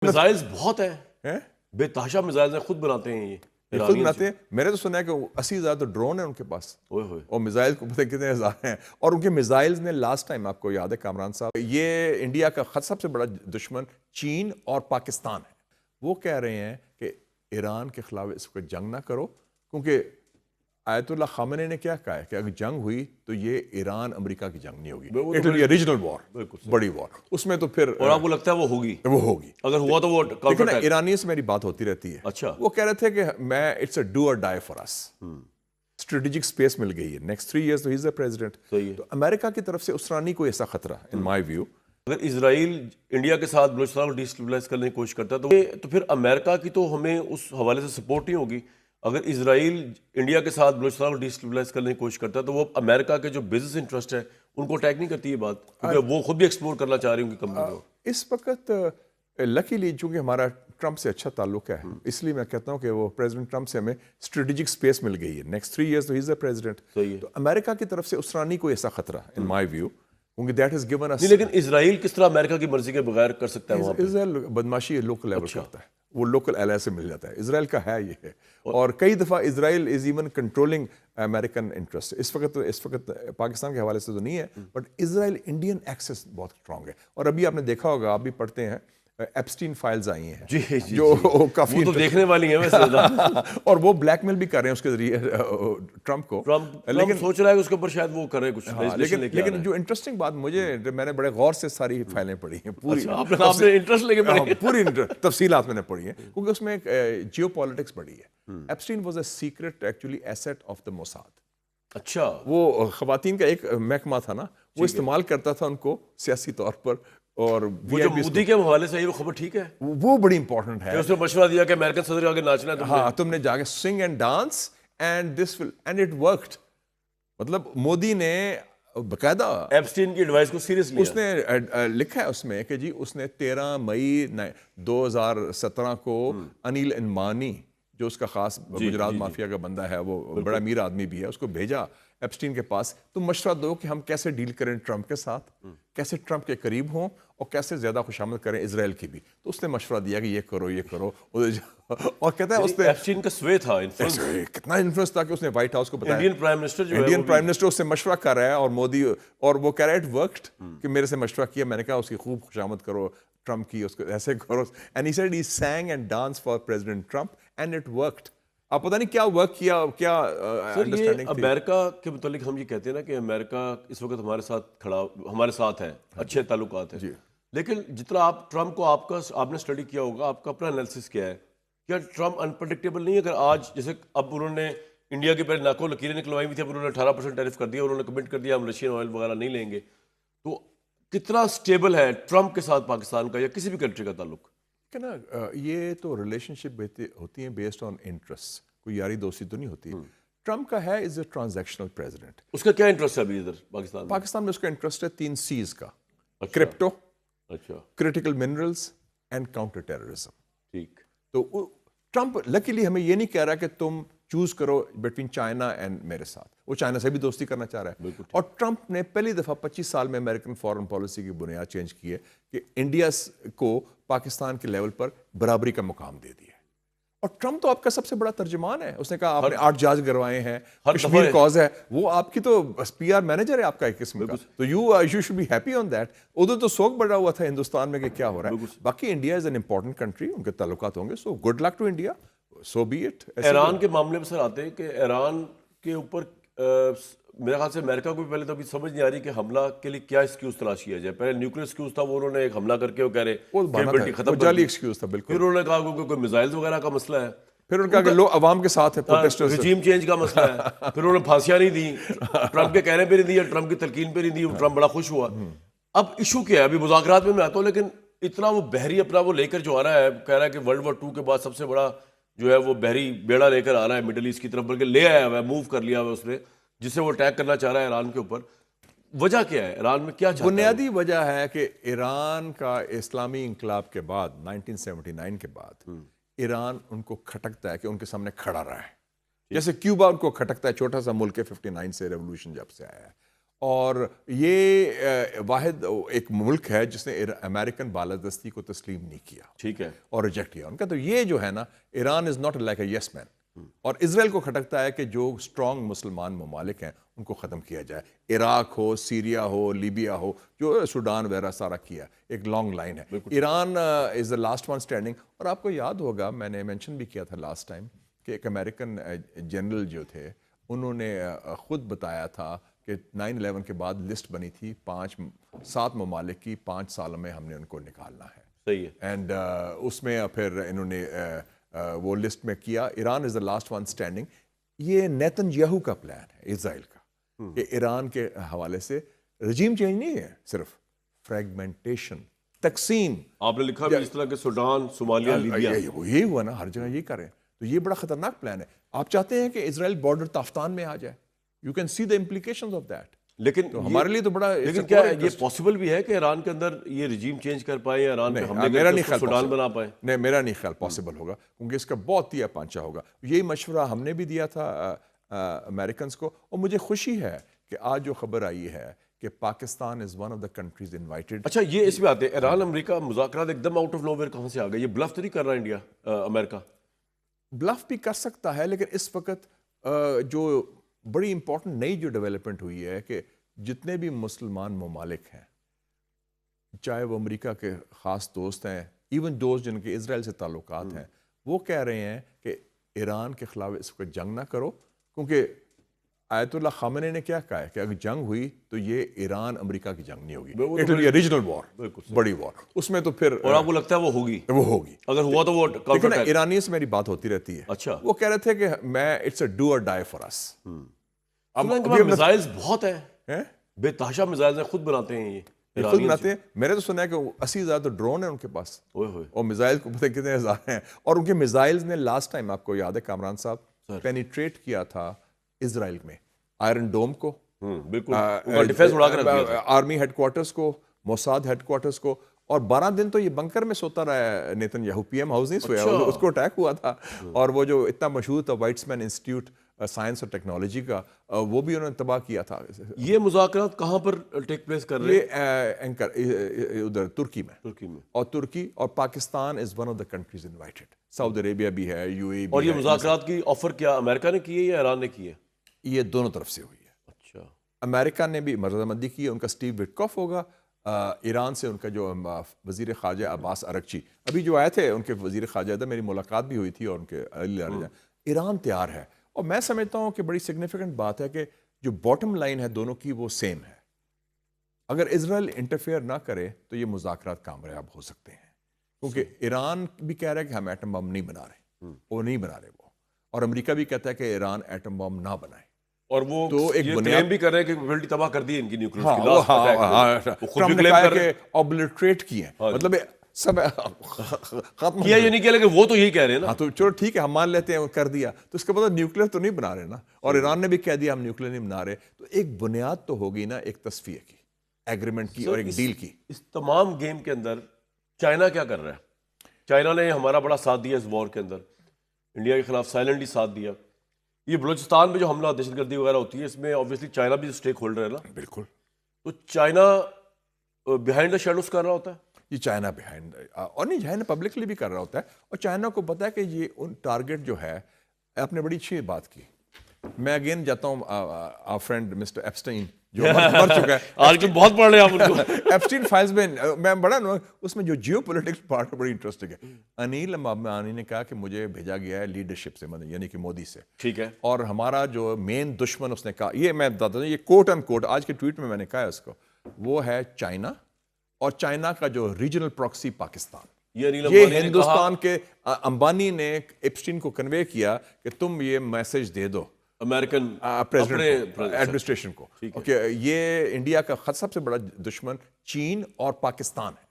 Missiles بہت ہیں، بے تحاشا میزائلز ہیں، خود بناتے ہیں یہ خود بناتے ہیں. میں نے تو سنا ہے کہ 80,000 تو ڈرون ہیں ان کے پاس، اور میزائل کو پتہ کتنے ہزار ہیں. اور ان کے میزائلز نے لاسٹ ٹائم آپ کو یاد ہے کامران صاحب، یہ انڈیا کا سب سے بڑا دشمن چین اور پاکستان ہے. وہ کہہ رہے ہیں کہ ایران کے خلاف اس کو جنگ نہ کرو، کیونکہ آیت اللہ خامنہ نے کیا کہا ہے کہ اگر جنگ ہوئی تو یہ ایران امریکہ کی جنگ نہیں ہوگی، it will be a regional war, بڑی وار. اس میں تو پھر اور آپ کو لگتا ہے وہ ہوگی اگر ہوا تو وہ لیکن ایرانی سے میری بات ہوتی رہتی ہے. اچھا، وہ کہہ رہے تھے کہ میں it's a do or die for us, strategic space مل گئی ہے نیکسٹ 3 years تو ہی از اے پریزیڈنٹ. تو امریکہ کی طرف سے اس طرح نہیں کوئی ایسا خطرہ ان مائی ویو. اگر اسرائیل انڈیا کے ساتھ بلوچستان کو ڈیسٹیبلائز کرنے کی کوشش کرتا ہے تو پھر امریکہ کی تو ہمیں اس حوالے سے سپورٹ نہیں ہوگی. اگر اسرائیل انڈیا کے ساتھ بلوچستان کو ڈیسٹیبلائز کرنے کی کوشش کرتا ہے تو وہ امریکہ کے جو بزنس انٹرسٹ ہے ان کو اٹیک نہیں کرتی یہ بات، کیونکہ وہ خود بھی ایکسپلور کرنا چاہ رہی ہوں کہ کمپنی کو. اس وقت لکیلی چونکہ ہمارا ٹرمپ سے اچھا تعلق ہے، اس لیے میں کہتا ہوں کہ وہ پریزیڈنٹ ٹرمپ سے ہمیں اسٹریٹجک اسپیس مل گئی ہے نیکسٹ 3 years تو ہی از اے پریزیڈنٹ. تو امریکہ کی طرف سے اس طرح نہیں کوئی ایسا خطرہ ان مائی ویو، کیونکہ دیٹ ہیز گیون اس. لیکن اسرائیل کس طرح امریکہ کی مرضی کے بغیر کر سکتا ہے وہاں پہ؟ اسرائیل بدماشی لوکل لیول کرتا ہے، وہ لوکل ایلائے سے مل جاتا ہے. اسرائیل کا ہے یہ ہے، اور کئی دفعہ Israel is even controlling American interest. اس وقت پاکستان کے حوالے سے تو نہیں ہے، بٹ اسرائیل انڈین ایکسس بہت اسٹرانگ ہے. اور ابھی آپ نے دیکھا ہوگا، آپ بھی پڑھتے ہیں، ایپسٹین فائلز آئی ہیں جو کافی تو دیکھنے والی ہیں ویسے اور وہ بلیک میل بھی کر رہے ہیں اس کے ذریعے ٹرمپ کو. لیکن سوچ رہا ہے کہ اس کے اوپر شاید وہ کرے کچھ. لیکن جو انٹرسٹنگ بات میں نے بڑے غور سے ساری فائلیں پڑھی ہیں، پوری انٹرسٹ لے کے پوری تفصیلات میں نے پڑھی ہیں، کیونکہ اس میں ایک جیو پالیٹکس بڑی ہے. Epstein was a secret actually asset of the Mossad. اچھا، وہ خواتین کا ایک محکمہ تھا نا، وہ استعمال کرتا تھا ان کو سیاسی طور پر. اور وہ جو مودی کے حوالے سے وہ خبر ٹھیک ہے، وہ بڑی امپورٹنٹ ہے. اس نے مشورہ دیا کہ امریکن صدر آگے ناچنا ہے، ہاں تم نے جا کے سنگ and dance and this will end it worked. مطلب مودی نے باقاعدہ ایپسٹین کی ایڈوائس کو سیریس لیا. اس نے لکھا ہے اس میں کہ جی اس نے 13 مئی 2017 کو انیل انمانی، جو اس کا خاص گجرات مافیا کا بندہ ہے، وہ بڑا امیر آدمی بھی ہے، اس کو بھیجا ایپسٹین کے پاس، تم مشورہ دو کہ ہم کیسے ڈیل کریں ٹرمپ کے ساتھ، کیسے ٹرمپ کے قریب ہوں اور کیسے زیادہ خوشامد کریں اسرائیل کی بھی. تو اس نے مشورہ دیا کہ یہ کرو اور کہتا ہے اس نے ایپسٹین کا سوے تھا، کتنا انفلوئنس تھا کہ اس نے وائٹ ہاؤس کو بتایا. انڈین پرائم منسٹر اس سے مشورہ کر رہا ہے، اور مودی اور وہ کہہ رہا ہے اٹ ورکڈ، کہ میرے سے مشورہ کیا، میں نے کہا اس کی خوب خوشامد کرو ٹرمپ کی، اس کو ایسے کرو. And he said he sang and dance for President Trump and it worked. آپ پتہ نہیں کیا ورک کیا، کیا انڈرسٹینڈنگ تھی. امریکہ کے متعلق ہم یہ کہتے ہیں نا کہ امریکہ اس وقت ہمارے ساتھ ہے، اچھے تعلقات ہیں. لیکن جتنا آپ ٹرمپ کو آپ نے اسٹڈی کیا ہوگا، آپ کا اپنا انالیسس کیا ہے، کیا ٹرمپ انپریڈکٹیبل نہیں ہے؟ اگر آج جیسے اب انہوں نے انڈیا کے پہلے ناکوں لکیریں نکلوائی ہوئی تھی، اب انہوں نے 18% ٹیرف کر دیا، انہوں نے کمٹ کر دیا ہم رشین آئل وغیرہ نہیں لیں گے. تو کتنا سٹیبل ہے ٹرمپ کے ساتھ پاکستان کا یا کسی بھی کنٹری کا تعلق؟ کہ نا یہ تو ریلیشن شپ ہوتی ہیں بیسڈ آن انٹرسٹ، کوئی یاری دوستی تو نہیں ہوتی. ٹرمپ کا ہے از اے ٹرانزیکشنل پریزیڈنٹ. اس کا کیا انٹرسٹ ہے ابھی ادھر پاکستان میں؟ اس کا انٹرسٹ ہے 3 C's کا، crypto, critical minerals and counter terrorism. ٹھیک. تو ٹرمپ لکیلی ہمیں یہ نہیں کہہ رہا کہ تم چوز کرو بٹوین چائنا اینڈ میرے ساتھ. وہ چائنا سے بھی دوستی کرنا چاہ رہا ہے. اور ٹرمپ نے پہلی دفعہ 25 سال میں امریکن فارن پالیسی کی بنیاد چینج کی ہے کہ انڈیا کو پاکستان کے لیول پر برابری کا مقام دے دیا ہے. اور ٹرمپ تو آپ کا سب سے بڑا ترجمان ہے. اس نے کہا آپ نے 8 جہاز گروائے ہیں، کشمیر کاز ہے، وہ آپ کی تو PR مینیجر ہے آپ کا ایک قسم کا. تو you should be happy on that. ادھر تو سوگ بڑھا ہوا تھا ہندوستان میں کہ کیا ہو رہا ہے. باقی India is an important country, ان کے تعلقات ہوں گے، so good luck to India, so be it. Iran کے معاملے میں سر آتے ہیں کہ ایران کے اوپر میرے خیال سے امریکہ کو بھی پہلے تو ابھی سمجھ نہیں آ رہی کہ حملہ کے لیے کیا ایکسکیوز تلاش کیا جائے. پہلے نیوکلیر ایکسکیوز تھا، وہ انہوں نے ایک حملہ کر کے وہ کہہ رہے ختم، جعلی ایکسکیوز تھا بالکل. پھر انہوں نے کہا کہ کوئی میزائلز وغیرہ کا مسئلہ ہے، پھر انہوں نے کہا کہ لوگ عوام کے ساتھ ہیں، پروٹیسٹرز، رجیم چینج کا مسئلہ ہے. پھر انہوں نے پھانسیاں نہیں دی، ٹرمپ کے کہنے پہ نہیں دی یا ٹرمپ کی تلقین پہ نہیں دی، ٹرمپ بڑا خوش ہوا. اب ایشو کیا ہے؟ ابھی مذاکرات میں آتا ہوں، لیکن اتنا وہ بحری اپنا وہ لے کر جو آ رہا ہے، کہہ رہا ہے کہ World War II کے بعد سب سے بڑا جو ہے وہ بحری بیڑا لے کر آ رہا ہے مڈل ایسٹ کی طرف، بلکہ لے آیا ہوا ہے، موو کر لیا ہوا اس نے، جس سے وہ اٹیک کرنا چاہ رہا ہے ایران کے اوپر. وجہ کیا ہے؟ ایران میں کیا چاہتا ہے؟ بنیادی وجہ ہے کہ ایران کا اسلامی انقلاب کے بعد 1979 کے بعد ایران ان کو کھٹکتا ہے کہ ان کے سامنے کھڑا رہا ہے. جیسے کیوبا ان کو کھٹکتا ہے، چھوٹا سا ملک ہے 59 سے ریولوشن جب سے آیا ہے. اور یہ واحد ایک ملک ہے جس نے امریکن بالادستی کو تسلیم نہیں کیا ٹھیک ہے اور ریجیکٹ کیا ان کا. تو یہ جو ہے نا Iran is not like a yes man. اور اسرائیل کو کھٹکتا ہے کہ جو اسٹرانگ مسلمان ممالک ہیں ان کو ختم کیا جائے. عراق ہو, سیریا ہو, لیبیا ہو, جو سوڈان وغیرہ سارا کیا, ایک لانگ لائن ہے. ایران از دا لاسٹ ون اسٹینڈنگ. اور آپ کو یاد ہوگا میں نے مینشن بھی کیا تھا لاسٹ ٹائم کہ ایک امریکن جنرل جو تھے انہوں نے خود بتایا تھا کہ 9/11 کے بعد لسٹ بنی تھی 7 ممالک کی, 5 سالوں میں ہم نے ان کو نکالنا ہے. صحیح ہے. اینڈ اس میں پھر انہوں نے وہ لسٹ میں کیا. ایران از دا لاسٹ ون اسٹینڈنگ. یہ نیتن یاہو کا پلان ہے اسرائیل کا کہ ایران کے حوالے سے رجیم چینج نہیں ہے, صرف فریگمنٹیشن, تقسیم. آپ نے لکھا بھی اس طرح کہ سوڈان, صومالیہ, لیبیا. یہ ہوا نا, ہر جگہ یہ کریں. تو یہ بڑا خطرناک پلان ہے. آپ چاہتے ہیں کہ اسرائیل بارڈر تافتان میں آ جائے. You can see the implications of that. لیکن ہمارے لیے تو بڑا, لیکن کیا یہ پاسبل بھی ہے کہ ایران کے اندر یہ رجیم چینج کر پائے یا ایران پہ حملے کر کے سوڈان بنا پائے؟ نہیں, میرا نہیں خیال پاسبل ہوگا, کیونکہ اس کا بہت تیا پانچا ہوگا. یہی مشورہ ہم نے بھی دیا تھا امریکنز کو. اور مجھے خوشی ہے کہ آج جو خبر آئی ہے کہ Pakistan is one of the countries invited. اچھا, یہ اس میں آتے ہیں ایران امریکہ مذاکرات ایک دم آؤٹ آف نو ویئر کہاں سے آ گئے؟ یہ بلف تو نہیں کر رہا انڈیا, امریکہ؟ بلف بھی کر سکتا ہے, لیکن اس وقت جو بڑی امپورٹنٹ نئی جو ڈیولپمنٹ ہوئی ہے کہ جتنے بھی مسلمان ممالک ہیں, چاہے وہ امریکہ کے خاص دوست ہیں, ایون دوست جن کے اسرائیل سے تعلقات ہیں, وہ کہہ رہے ہیں کہ ایران کے خلاف اس وقت جنگ نہ کرو. کیونکہ آیت اللہ خامنہ نے کیا کہا ہے کہ اگر جنگ ہوئی تو یہ ایران امریکہ کی جنگ نہیں ہوگی, it will be a regional war, بڑی وار. اس میں تو پھر اور آپ کو لگتا ہے وہ ہوگی اگر ہوا تو وہ لیکن ایرانی سے میری بات ہوتی رہتی ہے. اچھا, وہ کہہ رہے تھے کہ میں it's a do or die for اس. اب میزائلز بہت ہیں, بے تحاشا میزائلز خود بناتے ہیں یہ خود بناتے ہیں. میں نے تو سنا ہے کہ 80,000 ڈرون ہیں ان کے پاس, اور میزائل کو پتہ کتنے ہزار ہیں. اور ان کے میزائلز نے لاسٹ ٹائم آپ کو یاد ہے کامران صاحب پینیٹریٹ کیا تھا اسرائیل میں, آئرن ڈوم کو, بالکل ڈیفنس اڑا کر دیا تھا, آرمی ہیڈ کوارٹرز کو, موساد ہیڈ کوارٹرز کو. اور 12 دن تو یہ بنکر میں سوتا رہا ہے نیتن یاہو. پی ایم ہاؤس نہیں سویا, اس کو اٹیک ہوا تھا. اور وہ جو اتنا مشہور تھا وائٹسمین انسٹیٹیوٹ سائنس اور ٹیکنالوجی کا, وہ بھی انہوں نے تباہ کیا تھا. یہ مذاکرات کہاں پر ٹیک پلیس کر رہے ہیں؟ ادھر ترکی میں. اور ترکی اور Pakistan is one of the countries invited. سعودی عربیہ بھی ہے, یو اے بھی. اور یہ مذاکرات کی آفر کیا امریکہ نے کی ہے یا ایران نے کی ہے؟ یہ دونوں طرف سے ہوئی ہے. اچھا, امریکہ نے بھی رضامندی کی ہے, ان کا اسٹیو وٹکوف ہوگا. ایران سے ان کا جو وزیر خارجہ عباس ارغچی ابھی جو آئے تھے, ان کے وزیر خارجہ تھا, میری ملاقات بھی ہوئی تھی, اور ان کے ایران تیار ہے. اور میں سمجھتا ہوں کہ بڑی سگنیفیکنٹ بات ہے کہ جو باٹم لائن ہے دونوں کی وہ سیم ہے. اگر اسرائیل انٹرفیئر نہ کرے تو یہ مذاکرات کامیاب ہو سکتے ہیں, کیونکہ ایران بھی کہہ رہا ہے کہ ہم ایٹم بم نہیں بنا رہے, وہ نہیں بنا رہے وہ. اور امریکہ بھی کہتا ہے کہ ایران ایٹم بم نہ بنائے. اور وہ تو ایک کلیم بھی کر رہے ہیں کہ کیپیبلٹی تباہ کر دی ان کی نیوکلیئر کی. ٹرمپ نے کہا کہ اوبلٹریٹ کی ہیں, مطلب سب ختم کیا, یہ نہیں کیا, لیکن وہ تو یہی کہہ رہے ہیں نا. ہاں تو چلو ٹھیک ہے, ہم مان لیتے ہیں کر دیا, تو اس کے بعد نیوکلیئر تو نہیں بنا رہے نا. اور ایران نے بھی کہہ دیا ہم نیوکلیئر نہیں بنا رہے. تو ایک بنیاد تو ہوگی نا ایک تصفیہ کی, ایگریمنٹ کی اور ایک ڈیل کی. اس تمام گیم کے اندر چائنا کیا کر رہا ہے؟ چائنا نے ہمارا بڑا ساتھ دیا اس وار کے اندر, انڈیا کے خلاف سائلنٹلی ساتھ دیا. یہ بلوچستان میں جو حملہ دہشت گردی وغیرہ ہوتی ہے, اس میں آبویسلی چائنا بھی اسٹیک ہولڈر ہے نا. بالکل. تو چائنا بیہائنڈ دا شیڈوز کر رہا ہوتا ہے. یہ چائنا بیہائنڈ, اور نہیں, چائنا پبلکلی بھی کر رہا ہوتا ہے. اور چائنا کو پتا ہے کہ یہ ان ٹارگٹ جو ہے, آپ نے بڑی اچھی بات کی. میں اگین جاتا ہوں فرینڈ مسٹر ایپسٹین جو مر چکا ہے. آج کل بہت پڑھ رہے ہیں آپ ان کو. ایپسٹین فائلز میں بڑا اس میں جو جیو پولیٹکس پارٹ بڑی انٹرسٹنگ ہے. انیل امبانی نے کہا کہ مجھے بھیجا گیا ہے لیڈرشپ سے, یعنی کہ مودی سے. ٹھیک ہے. اور ہمارا جو مین دشمن, اس نے کہا, یہ میں بتاتا ہوں, یہ کوٹ ان کوٹ آج کے ٹویٹ میں نے کہا ہے اس کو, وہ ہے چائنا, اور چائنا کا جو ریجنل پراکسی پاکستان. یہ ہندوستان کے امبانی نے ایپسٹین کو کنوے کیا کہ تم یہ میسج دے دو امریکن ایڈمنسٹریشن کو کہ یہ انڈیا کا سب سے بڑا دشمن چین اور پاکستان ہے.